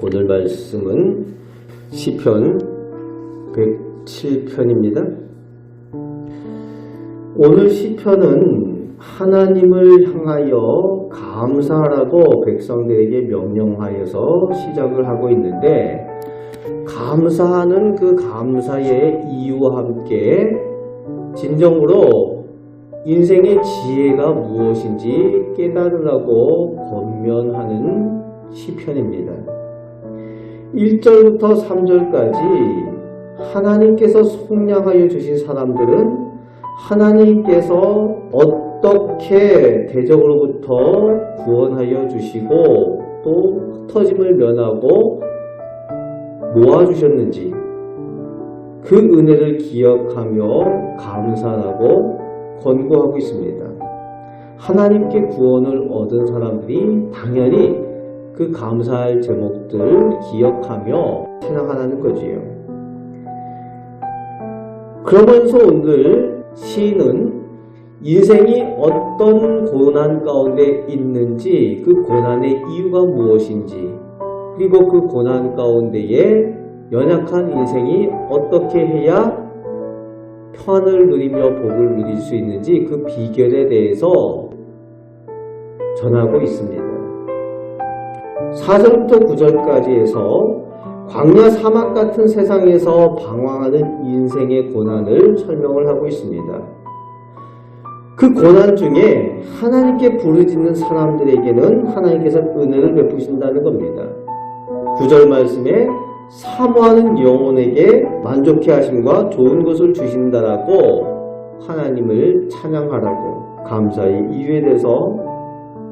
오늘 말씀은 시편 107편입니다. 오늘 시편은 하나님을 향하여 감사하라고 백성들에게 명령하여서 시작을 하고 있는데, 감사하는 그 감사의 이유와 함께 진정으로 인생의 지혜가 무엇인지 깨달으라고 권면하는 시편입니다. 1절부터 3절까지 하나님께서 속량하여 주신 사람들은 하나님께서 어떻게 대적으로부터 구원하여 주시고 또 흩어짐을 면하고 모아주셨는지 그 은혜를 기억하며 감사하고 권고하고 있습니다. 하나님께 구원을 얻은 사람들이 당연히 그 감사할 제목들을 기억하며 찬양하라는 거지요. 그러면서 오늘 시인은 인생이 어떤 고난 가운데 있는지, 그 고난의 이유가 무엇인지, 그리고 그 고난 가운데에 연약한 인생이 어떻게 해야 평안을 누리며 복을 누릴 수 있는지 그 비결에 대해서 전하고 있습니다. 4절부터 9절까지 해서 광야 사막 같은 세상에서 방황하는 인생의 고난을 설명을 하고 있습니다. 그 고난 중에 하나님께 부르짖는 사람들에게는 하나님께서 은혜를 베푸신다는 겁니다. 9절 말씀에 사모하는 영혼에게 만족해 하심과 좋은 것을 주신다라고 하나님을 찬양하라고 감사의 이유에 대해서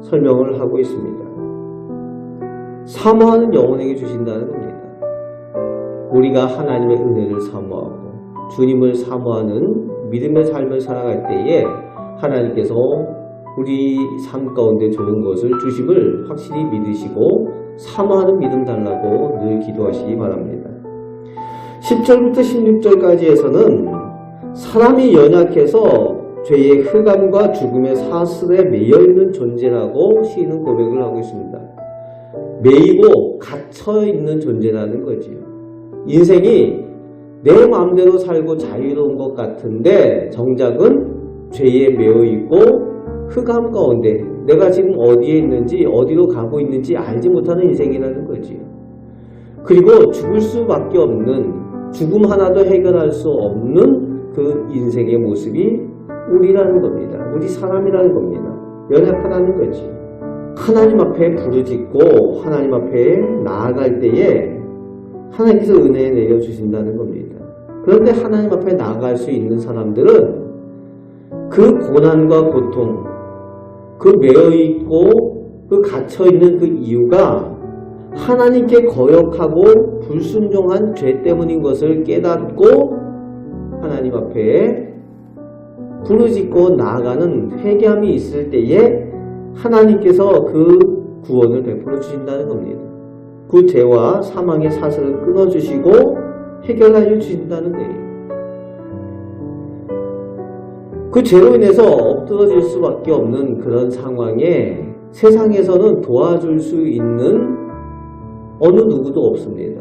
설명을 하고 있습니다. 사모하는 영혼에게 주신다는 겁니다. 우리가 하나님의 은혜를 사모하고 주님을 사모하는 믿음의 삶을 살아갈 때에 하나님께서 우리 삶 가운데 좋은 것을 주심을 확실히 믿으시고 사모하는 믿음 달라고 늘 기도하시기 바랍니다. 10절부터 16절까지에서는 사람이 연약해서 죄의 흑암과 죽음의 사슬에 매여있는 존재라고 시인은 고백을 하고 있습니다. 매이고 갇혀있는 존재라는 거지요. 인생이 내 마음대로 살고 자유로운 것 같은데 정작은 죄에 매여있고 흑암 가운데 내가 지금 어디에 있는지 어디로 가고 있는지 알지 못하는 인생이라는 거지. 그리고 죽을 수밖에 없는, 죽음 하나도 해결할 수 없는 그 인생의 모습이 우리라는 겁니다. 우리 사람이라는 겁니다. 연약하다는 거지. 하나님 앞에 부르짖고 하나님 앞에 나아갈 때에 하나님께서 은혜 내려주신다는 겁니다. 그런데 하나님 앞에 나아갈 수 있는 사람들은 그 고난과 고통, 그 매여있고 그 갇혀있는 그 이유가 하나님께 거역하고 불순종한 죄 때문인 것을 깨닫고 하나님 앞에 부르짖고 나아가는 회개함이 있을 때에 하나님께서 그 구원을 베풀어 주신다는 겁니다. 그 죄와 사망의 사슬을 끊어주시고 해결하여 주신다는 거예요. 그 죄로 인해서 엎드러질 수밖에 없는 그런 상황에 세상에서는 도와줄 수 있는 어느 누구도 없습니다.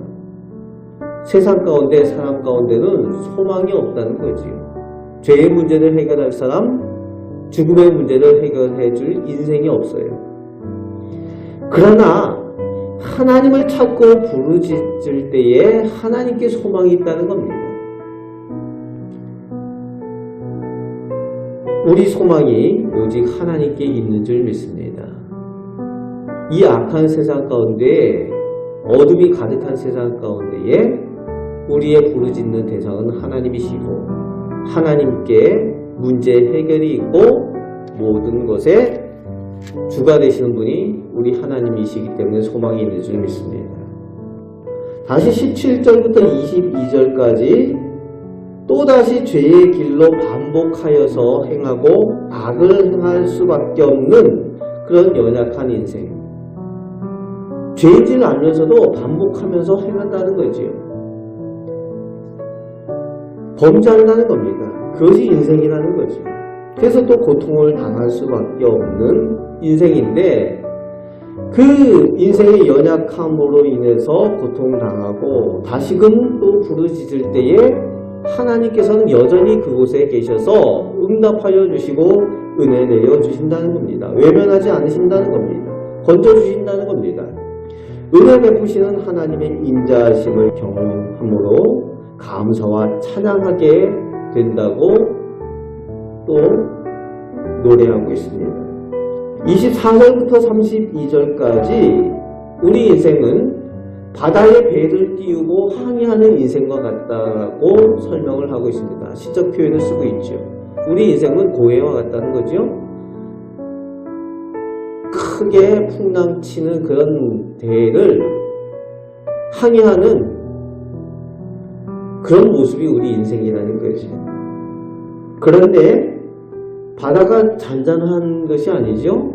세상 가운데, 사람 가운데는 소망이 없다는 거지요. 죄의 문제를 해결할 사람, 죽음의 문제를 해결해 줄 인생이 없어요. 그러나 하나님을 찾고 부르짖을 때에 하나님께 소망이 있다는 겁니다. 우리 소망이 오직 하나님께 있는 줄 믿습니다. 이 악한 세상 가운데, 어둠이 가득한 세상 가운데에 우리의 부르짖는 대상은 하나님이시고 하나님께 문제 해결이 있고 모든 것에 주가 되시는 분이 우리 하나님이시기 때문에 소망이 있는 줄 믿습니다. 다시 17절부터 22절까지 또다시 죄의 길로 반복하여서 행하고 악을 행할 수밖에 없는 그런 연약한 인생. 죄인지를 알면서도 반복하면서 행한다는 거지요. 범죄한다는 겁니다. 그것이 인생이라는 거죠. 그래서 또 고통을 당할 수밖에 없는 인생인데, 그 인생의 연약함으로 인해서 고통당하고 다시금 또 부르짖을 때에 하나님께서는 여전히 그곳에 계셔서 응답하여 주시고 은혜 내려 주신다는 겁니다. 외면하지 않으신다는 겁니다. 건져주신다는 겁니다. 은혜 베푸시는 하나님의 인자하심을 경험함으로 감사와 찬양하게 된다고 또 노래하고 있습니다. 24절부터 32절까지 우리 인생은 바다에 배를 띄우고 항해하는 인생과 같다고 설명을 하고 있습니다. 시적 표현을 쓰고 있죠. 우리 인생은 고해와 같다는 거죠. 크게 풍랑치는 그런 대를 항해하는 그런 모습이 우리 인생이라는 거죠. 그런데 바다가 잔잔한 것이 아니죠.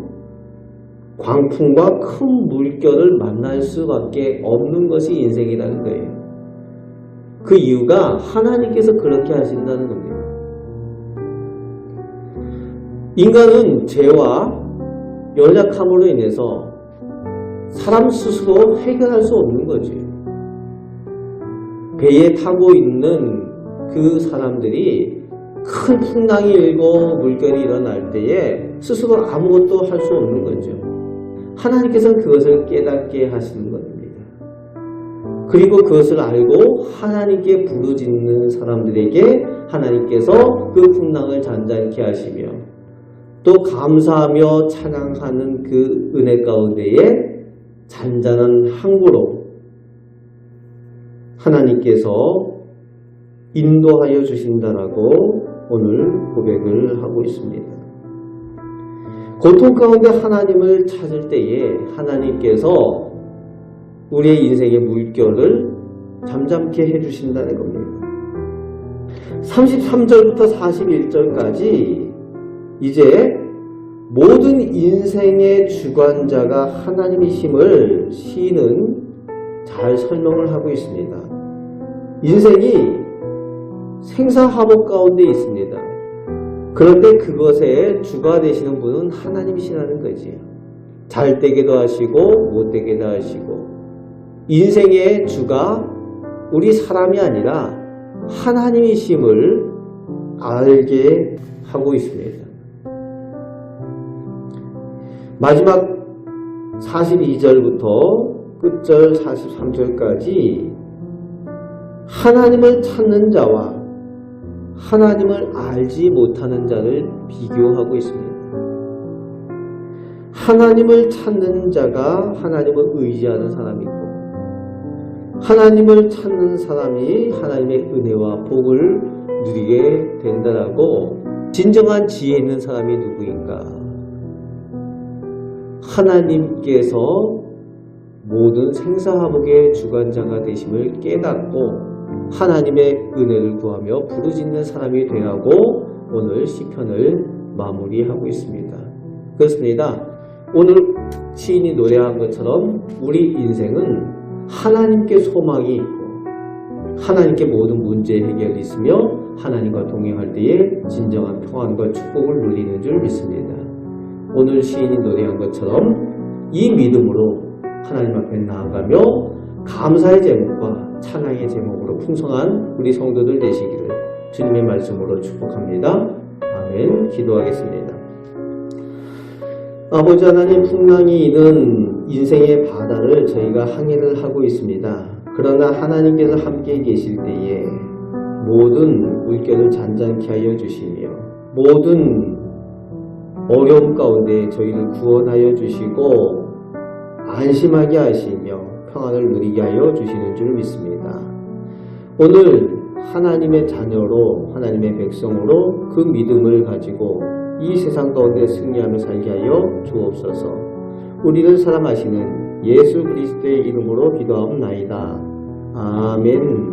광풍과 큰 물결을 만날 수밖에 없는 것이 인생이라는 거예요. 그 이유가 하나님께서 그렇게 하신다는 겁니다. 인간은 죄와 연약함으로 인해서 사람 스스로 해결할 수 없는 거죠. 배에 타고 있는 그 사람들이 큰 풍랑이 일고 물결이 일어날 때에 스스로 아무것도 할 수 없는 거죠. 하나님께서는 그것을 깨닫게 하시는 겁니다. 그리고 그것을 알고 하나님께 부르짖는 사람들에게 하나님께서 그 풍랑을 잔잔케 하시며 또 감사하며 찬양하는 그 은혜 가운데에 잔잔한 항구로 하나님께서 인도하여 주신다라고 오늘 고백을 하고 있습니다. 고통 가운데 하나님을 찾을 때에 하나님께서 우리의 인생의 물결을 잠잠케 해주신다는 겁니다. 33절부터 41절까지 이제 모든 인생의 주관자가 하나님이심을 시인은 잘 설명을 하고 있습니다. 인생이 생사화복 가운데 있습니다. 그런데 그것에 주가 되시는 분은 하나님이시라는 거지요. 잘 되게도 하시고 못 되게도 하시고 인생의 주가 우리 사람이 아니라 하나님이심을 알게 하고 있습니다. 마지막 42절부터 끝절 43절까지 하나님을 찾는 자와 하나님을 알지 못하는 자를 비교하고 있습니다. 하나님을 찾는 자가 하나님을 의지하는 사람이고 하나님을 찾는 사람이 하나님의 은혜와 복을 누리게 된다라고 진정한 지혜 있는 사람이 누구인가? 하나님께서 모든 생사화복의 주관자가 되심을 깨닫고 하나님의 은혜를 구하며 부르짖는 사람이 되라고 오늘 시편을 마무리하고 있습니다. 그렇습니다. 오늘 시인이 노래한 것처럼 우리 인생은 하나님께 소망이 있고 하나님께 모든 문제 해결이 있으며 하나님과 동행할 때에 진정한 평안과 축복을 누리는 줄 믿습니다. 오늘 시인이 노래한 것처럼 이 믿음으로 하나님 앞에 나아가며 감사의 제목과 찬양의 제목으로 풍성한 우리 성도들 되시기를 주님의 말씀으로 축복합니다. 아멘. 기도하겠습니다. 아버지 하나님, 풍랑이 있는 인생의 바다를 저희가 항해를 하고 있습니다. 그러나 하나님께서 함께 계실 때에 모든 물결을 잔잔케 하여 주시며 모든 어려움 가운데 저희를 구원하여 주시고 안심하게 하시며 평안을 누리게 하여 주시는 줄 믿습니다. 오늘 하나님의 자녀로 하나님의 백성으로 그 믿음을 가지고 이 세상 가운데 승리하며 살게 하여 주옵소서. 우리를 사랑하시는 예수 그리스도의 이름으로 기도하옵나이다. 아멘.